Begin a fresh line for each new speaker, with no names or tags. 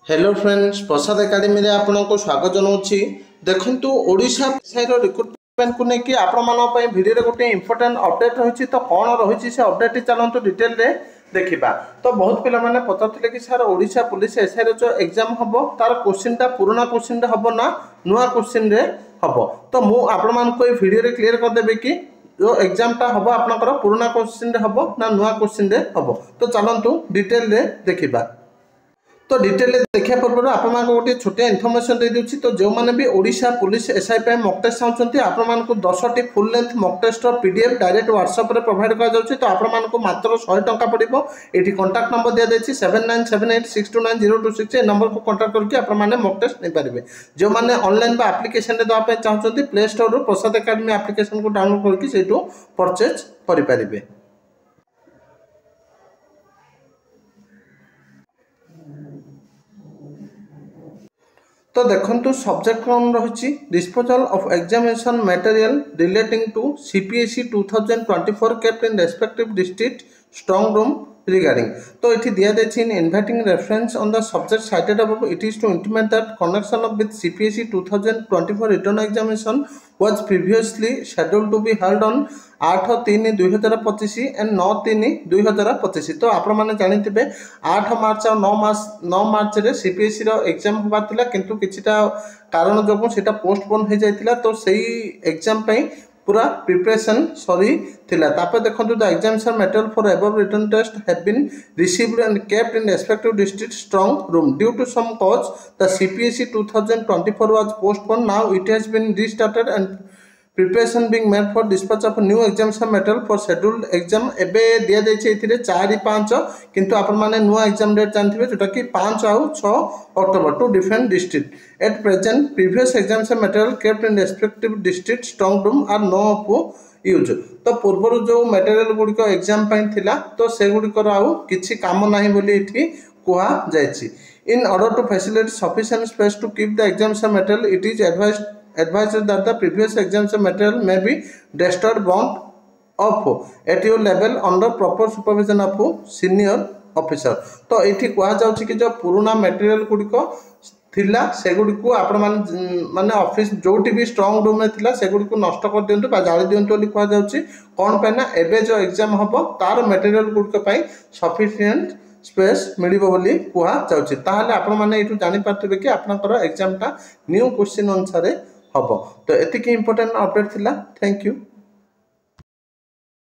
Hello friends प्रसाद academy आपको स्वागत जनाऊँगी। देखु ओडिशा रिक्रुटमेंट को लेकिन आपण भिडियो गोटे इंपोर्टेंट अपडेट रही तो कौन रही से अपडेट चलतु डिटेल रे देखा। तो बहुत पिला माने पचारे कि सर ओडिशा पुलिस एसआई जो एग्जाम हम तार क्वेश्चनटा पुराना क्वेश्चन हम ना नुआ क्वेश्चन हम। तो मुझे भिडियो क्लीयर करदेवी कि जो एग्जामटा हम आपंकर पुराना क्वेश्चन हम ना नुआ क्वेश्चन हम। तो चलतु डिटेल रे देखा। तो डिटेल देखा पूर्व आपको गोटे छोटिया इनफर्मेशन दे दूँ। तो जो मैंने भी Odisha police SI mock test चाहते आपको 10टी full length mock test PDF direct WhatsApp provide कर। तो आपको मात्र 100 टंका पड़ो। ये कॉन्टाक्ट नंबर दिया जाए 7978629026 नंबर को कॉन्टाक्ट करके आपने मॉक टेस्ट नहीं पारे। जो मैंने ऑनलाइन एप्लिकेशन देवाई चाहते play store Prasad academy application को डाउनलोड करके से परचेज करें। तो देखो सब्जेक्ट कौन रही disposal of examination material relating to CPSE 2024 kept in respective district strong room regarding. तो ये दिया in inviting reference on the subject cited above it is to intimate that connection of with CPSE 2024 return examination was previously scheduled to be held on 8/3/2025 and 9/3/2025। तो आप जानते 8 मार्च और 9 मार्च रे CPSE रो exam होबार थिला किंतु किछिटा कारण जो सेटा पोस्टपोन हो जाइतिला। तो सही एग्जाम पई पूरा प्रिपरेशन सरी थिला। तापर देखो the examination material for above written test have been received and kept in respective district strong room due to some cause the CPSE 2024 was postpone. Now it has been restarted and preparation being made for dispatch of new examination material for scheduled exam. एबे दिया जाइए 4-5 किंतु आपण माने नुआ exam date जानथिबे जोटा कि 5 और 6 October to different district. At present previous examination material kept in respective district strong room are no of use. तो पूर्व जो मटेरियल गुड़िक एग्जाम थिला तो से गुड़िकर आउ किछि काम नाही बोली इठी कुहा जायछि। In order to facilitate sufficient space to keep the examination material it is advised that the previous examination material may be destroyed bound off at your level under proper supervision of senior officer। तो ये कह जाउछि कि जो पुराना material गुड़िक थिला से गुड़िक आपण माने ऑफिस जोटी भी स्ट्रांग रूम में थिला से गुड़िक नष्ट कर दियंतु बा जाली दियंतु बोली कह जाउछि। कोन पे ना एबे जो एग्जाम हबो तार मटेरियल गुड़िक पई सफिशिएंट स्पेस मिलिबो बोली कह जाउछि। ताहाले आपण माने एठु जानि पारथिबे कि आपनकर एग्जामटा न्यू क्वेश्चन अनुसार हम। तो एतिकी इंपोर्टेंट अपडेट थिला। Thank you.